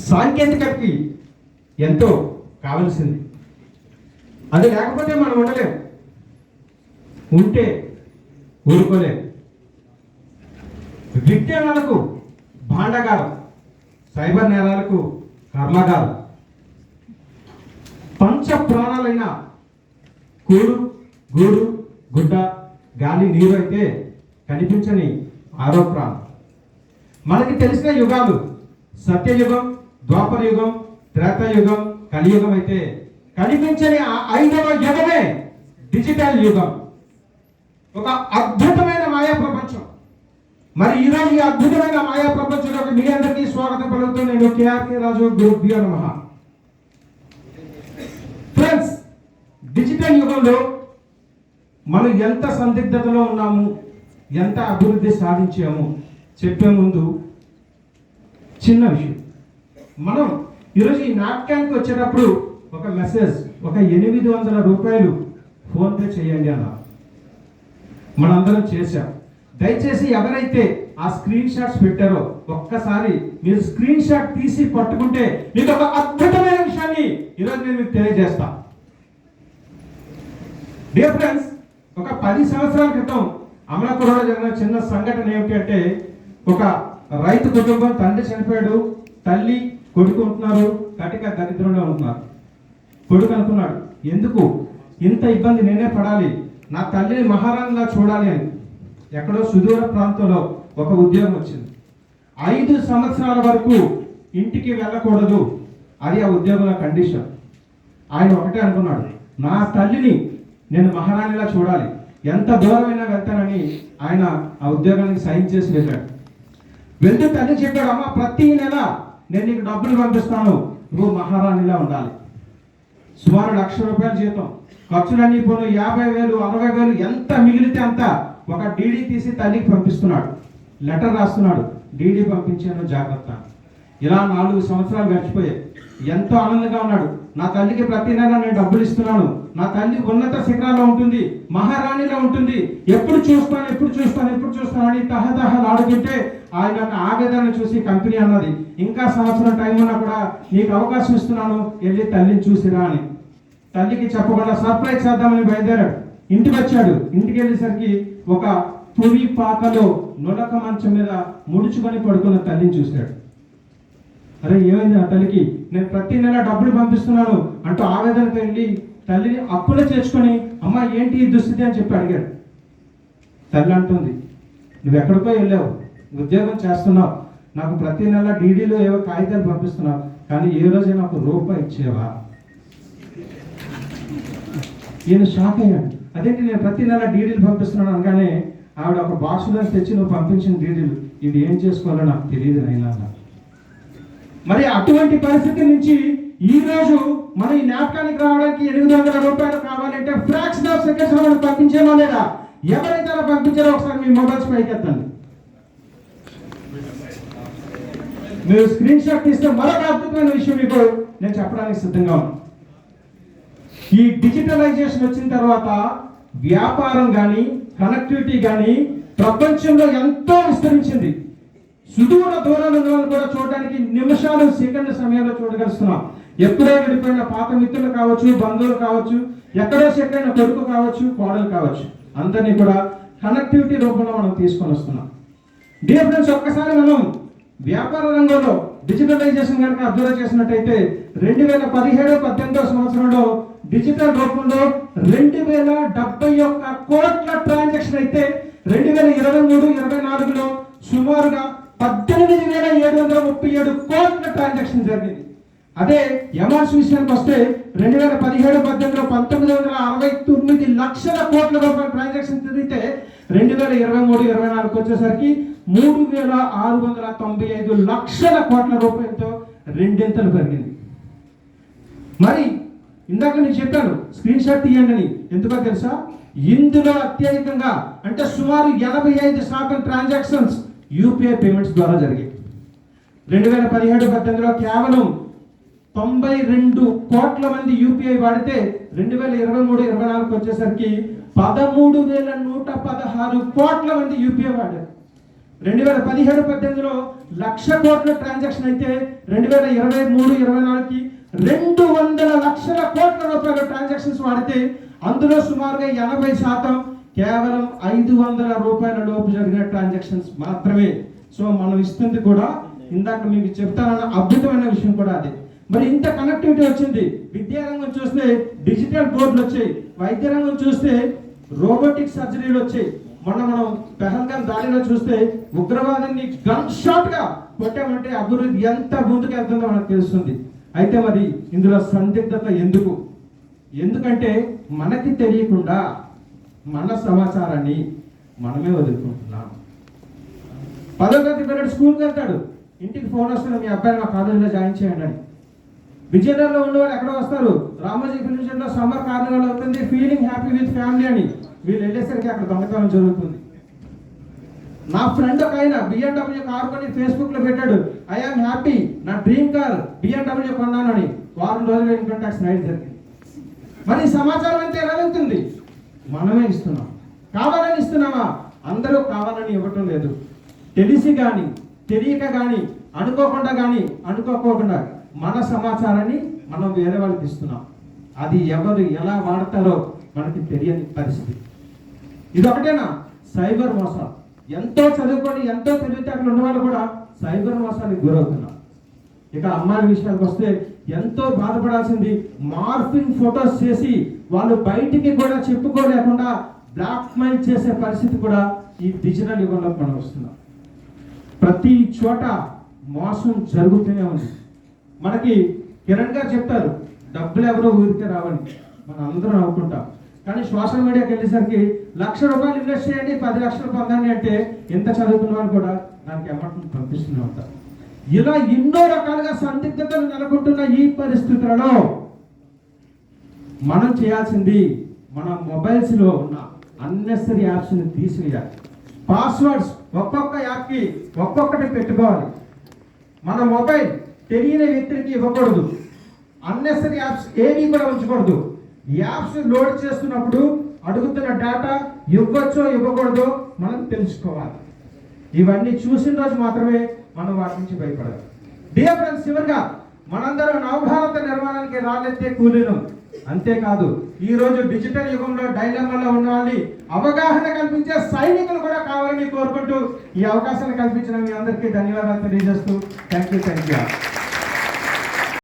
సాంకేతికతకి ఎంతో కావలసింది. అది లేకపోతే మనం ఉండలేం, ఉంటే ఊరుకోలేం. విజ్ఞానాలకు భాండాగారం, సైబర్ నేరాలకు కర్మాగారం. పంచ ప్రాణాలైన కూడు గూడు గుడ్డ గాలి నీరు అయితే కనిపించని ఆరో ప్రాణం. మనకి తెలిసిన యుగాలు సత్యయుగం, ద్వాపర యుగం, త్రేతాయుగం, కలియుగం అయితే కనిపించని ఐదవ యుగమే డిజిటల్ యుగం. ఒక అద్భుతమైన మాయా ప్రపంచం. మరి ఈరోజు ఈ అద్భుతమైన మాయా ప్రపంచంలోకి మీ అందరికీ స్వాగతం పలుకుతూ నేను కేఆర్కే రాజు, గురుభ్యో నమః. ఫ్రెండ్స్, డిజిటల్ యుగంలో మనం ఎంత సందిగ్ధతలో ఉన్నాము, ఎంత అభివృద్ధి సాధించాము చెప్పే ముందు చిన్న విషయం. మనం ఈరోజు ఈ నాటకానికి వచ్చేటప్పుడు ఒక మెసేజ్, ఒక 800 రూపాయలు ఫోన్పే చేయండి అన్నారు. మనందరం చేశాం. దయచేసి ఎవరైతే ఆ స్క్రీన్ షాట్స్ పెట్టారో ఒక్కసారి మీరు స్క్రీన్ షాట్ తీసి పట్టుకుంటే మీకు ఒక అద్భుతమైన విషయాన్ని ఈరోజు నేను మీకు తెలియజేస్తా. డియర్ ఫ్రెండ్స్, ఒక 10 సంవత్సరాల క్రితం అమలాపురంలో జరిగిన చిన్న సంఘటన ఏమిటంటే, ఒక రైతు కుటుంబం, తండ్రి చనిపోయాడు, తల్లి కొడుకు ఉంటున్నారు, కటిక దరిద్రంలో ఉంటున్నారు. కొడుకు అనుకున్నాడు, ఎందుకు ఇంత ఇబ్బంది నేనే పడాలి, నా తల్లిని మహారాణిలా చూడాలి అని ఎక్కడో సుదూర ప్రాంతంలో ఒక ఉద్యోగం వచ్చింది. 5 సంవత్సరాల వరకు ఇంటికి వెళ్ళకూడదు, అది ఆ ఉద్యోగంలో కండిషన్. ఆయన ఒకటే అనుకున్నాడు, నా తల్లిని నేను మహారాణిలా చూడాలి, ఎంత దూరమైనా వెళ్తానని ఆయన ఆ ఉద్యోగానికి సైన్ చేసి వెళ్ళాడు. వెళ్తూ తల్లి చెప్పాడు, అమ్మ ప్రతి నెల నేను నీకు డబ్బులు పంపిస్తాను, నువ్వు మహారాణిలా ఉండాలి. సుమారు 1,00,000 రూపాయల జీతం, ఖర్చులన్నీ పోను 50,000, 60,000 ఎంత మిగిలితే అంత ఒక డీడీ తీసి తల్లికి పంపిస్తున్నాడు. లెటర్ రాస్తున్నాడు, డీడీ పంపించాను జాగ్రత్త. ఇలా 4 సంవత్సరాలు గడిచిపోయాయి. ఎంతో ఆనందంగా ఉన్నాడు. నా తల్లికి ప్రతి నెల నేను డబ్బులు ఇస్తున్నాను, నా తల్లి ఉన్నత శిఖరాల్లో ఉంటుంది, మహారాణిలో ఉంటుంది, ఎప్పుడు చూస్తాను అని తహతహలాడుతుంటే ఆయన ఆవేదన చూసి కంపెనీ అన్నది, ఇంకా సంవత్సరం టైం ఉన్నా కూడా నీకు అవకాశం ఇస్తున్నాను, వెళ్ళి తల్లిని చూసిరా అని. తల్లికి చెప్పకుండా సర్ప్రైజ్ చేద్దామని బయలుదేరాడు. ఇంటికి వచ్చాడు. ఇంటికి వెళ్ళేసరికి ఒక పురి పాకలో నులక మంచం మీద ముడుచుకొని పడుకున్న తల్లిని చూశాడు. అరే ఏమైంది నా తల్లికి, నేను ప్రతి నెల డబ్బులు పంపిస్తున్నాను అంటూ ఆవేదనతో వెళ్ళి తల్లిని అప్పులో చేర్చుకొని, అమ్మ ఏంటి ఈ దుస్థితి అని చెప్పి అడిగాడు. తల్లి అంటుంది, నువ్వు ఎక్కడికో వెళ్ళావు, ఉద్యోగం చేస్తున్నావు, నాకు ప్రతి నెల డీడీలో ఏవో కాగితాలు పంపిస్తున్నావు, కానీ ఏ రోజే నాకు రూపాయి ఇచ్చేవా? ఈయన షాక్ అయ్యాడు. అదేంటి నేను ప్రతి నెల డీడీలు పంపిస్తున్నాను అనగానే ఆవిడ ఒక బాక్సులో తెచ్చి నువ్వు పంపించిన డీడీలు ఇవి ఏం చేసుకోవాలో నాకు తెలియదు నైనా. మరి అటువంటి పరిస్థితి నుంచి ఈ రోజు మన ఈ నాటకానికి రావడానికి 800 రూపాయలు కావాలంటే ఫ్రాక్షన్ ఆఫ్ సెకండ్స్ మనం పంపించేమో లేదా? ఎవరైతే అలా పంపించారో ఒకసారి మీ మొబైల్స్ పైకి ఎత్తండి. మీరు స్క్రీన్ షాట్ తీస్తే మరొక అద్భుతమైన విషయం మీకు నేను చెప్పడానికి సిద్ధంగా ఉన్నాను. ఈ డిజిటలైజేషన్ వచ్చిన తర్వాత వ్యాపారం కానీ, కనెక్టివిటీ కానీ ప్రపంచంలో ఎంతో విస్తరించింది. సుదూర దూరాలను కూడా చూడడానికి నిమిషాలు, సెకండ్ల సమయంలో చూడగలుస్తున్నాం. ఎప్పుడో విడిపోయిన పాత మిత్రులు కావచ్చు, బంధువులు కావచ్చు, ఎక్కడో సెట్ అయిన కొడుకు కావచ్చు, కోడలు కావచ్చు, అందరినీ కూడా కనెక్టివిటీ రూపంలో మనం తీసుకొని వస్తున్నాం. డియర్ ఫ్రెండ్స్, ఒక్కసారి మనం వ్యాపార రంగంలో డిజిటలైజేషన్ కనుక అబ్జర్వ్ చేసినట్టయితే 2017-18 సంవత్సరంలో డిజిటల్ రూపంలో 2071 కోట్ల ట్రాన్సాక్షన్ అయితే 2023-24లో సుమారుగా 18,737 కోట్ల ట్రాన్సాక్షన్ జరిగింది. అదే అమౌంట్స్ విషయానికి వస్తే 2017-18లో 1969 లక్షల కోట్ల రూపాయల ట్రాన్సాక్షన్ జరిగితే 2023-24 వచ్చేసరికి 3,695 లక్షల కోట్ల రూపాయలతో రెండింతలు పెరిగింది. మరి ఇందాక నేను చెప్పాను స్క్రీన్ షాట్ తీయండి అని. ఎందుకో తెలుసా? ఇందులో అత్యధికంగా అంటే సుమారు 85% ట్రాన్సాక్షన్స్ యూపీఐ పేమెంట్స్ ద్వారా జరిగాయి. 2017-18లో కేవలం 92 కోట్ల మంది యూపీఐ వాడితే 2023-24 వచ్చేసరికి 13,116 కోట్ల మంది యూపీఐ వాడారు. 2017-18లో 1,00,000 కోట్ల ట్రాన్సాక్షన్ అయితే 2023-24కి 200 లక్షల కోట్ల రూపాయల ట్రాన్సాక్షన్స్ వాడితే అందులో సుమారుగా 80% కేవలం 500 రూపాయల లోపు జరిగిన ట్రాన్సాక్షన్స్ మాత్రమే. సో మనం ఇస్తుంది కూడా ఇందాక మీకు చెప్తానన్న అద్భుతమైన విషయం కూడా అదే. మరి ఇంత కనెక్టివిటీ వచ్చింది. విద్యారంగం చూస్తే డిజిటల్ బోర్డులు వచ్చాయి, వైద్య రంగం చూస్తే రోబోటిక్ సర్జరీలు వచ్చాయి. మనం పెహల్గాం దాడిలో చూస్తే ఉగ్రవాదాన్ని గన్ షాట్ గా కొట్టామంటే అభివృద్ధి ఎంత ముందుకు వెళ్తుందో మనకు తెలుస్తుంది. అయితే మరి ఇందులో సందిగ్ధత ఎందుకంటే మనకి తెలియకుండా మన సమాచారాన్ని మనమే వదులుకుంటున్నాం. 10వ తరగతి పిల్లడు స్కూల్కి వెళ్తాడు, ఇంటికి ఫోన్ వస్తుంది, మీ అబ్బాయి మా కాలేజీలో జాయిన్ చేయండి అని. విజయనగరంలో ఉన్నవాళ్ళు ఎక్కడ వస్తారు, రామోజీ ఫిలిం లో సమ్మర్ కార్నివల్ అవుతుంది, ఫీలింగ్ హ్యాపీ విత్ ఫ్యామిలీ అని. వీళ్ళు వెళ్ళేసరికి అక్కడ దొంగతనం జరుగుతుంది. నా ఫ్రెండ్ ఒక ఆయన BMW కారు కొని ఫేస్బుక్ లో పెట్టాడు, ఐఆమ్ హ్యాపీ, నా డ్రీమ్ కార్ BMW కొన్నాను అని. వారం రోజులు ఇన్కమ్ ట్యాక్స్ రైడ్ జరిగింది. మరి సమాచారం అంతా ఎలా వెళ్తుంది? మనమే ఇస్తున్నాం. కావాలని ఇస్తున్నామా? అందరూ కావాలని ఇవ్వటం లేదు. తెలిసి కానీ తెలియక కానీ అనుకోకుండా మన సమాచారాన్ని మనం వేరే వాళ్ళకి ఇస్తున్నాం. అది ఎవరు ఎలా వాడతారో మనకి తెలియని పరిస్థితి. ఇది ఒకటేనా? సైబర్ మోసాలు. ఎంతో చదువుకొని ఎంతో తెలివితేటలు ఉన్నవాళ్ళు కూడా సైబర్ మోసానికి గురవుతున్నారు. ఇక అమ్మాయిల విషయానికి వస్తే ఎంతో బాధపడాల్సింది. మార్ఫింగ్ ఫొటోస్ చేసి వాళ్ళు బయటికి కూడా చెప్పుకోలేకుండా బ్లాక్మెయిల్ చేసే పరిస్థితి కూడా ఈ డిజిటల్ యుగంలో మనం వస్తున్నాం. ప్రతి చోట మోసం జరుగుతూనే ఉంది. మనకి కిరణ్ గారు చెప్తారు, డబ్బులు ఎవరో ఊరికే రావని. మనం అందరం అనుకుంటాం. కానీ సోషల్ మీడియాకి వెళ్ళేసరికి ₹1,00,000 ఇన్వెస్ట్ చేయండి 10 లక్షలు పొందండి అంటే ఎంత చదువుకున్న వాళ్ళు కూడా దానికి అమౌంట్ పంపిస్తూనే ఉంటారు. ఇలా ఎన్నో రకాలుగా సందిగ్ధతలు నెలకొంటున్న ఈ పరిస్థితులలో మనం చేయాల్సింది మన మొబైల్స్ లో ఉన్న అన్నెసరీ యాప్స్ ని తీసివేయాలి. పాస్వర్డ్స్ ఒక్కొక్క యాప్కి ఒక్కొక్కటి పెట్టుకోవాలి. మన మొబైల్ తెలియని వ్యక్తికి ఇవ్వకూడదు. అన్నెసరీ యాప్స్ ఏవి కూడా ఉంచకూడదు. యాప్స్ లోడ్ చేస్తున్నప్పుడు అడుగుతున్న డేటా ఇవ్వచ్చో ఇవ్వకూడదో మనం తెలుసుకోవాలి. ఇవన్నీ చూసిన రోజు మాత్రమే మనం వాటి నుంచి భయపడాలి. డియర్ ఫ్రెండ్స్, చివరిగా మనందరం నవభారత నిర్మాణానికి రాలెత్తే కూలీనం. అంతేకాదు, ఈ రోజు డిజిటల్ యుగంలో డైలమాలో ఉన్న వాళ్ళని అవగాహన కల్పించే సైనికులు కూడా కావాలని కోరుకుంటూ ఈ అవకాశాన్ని కల్పించిన మీ అందరికీ ధన్యవాదాలు తెలియజేస్తూ థ్యాంక్ యూ.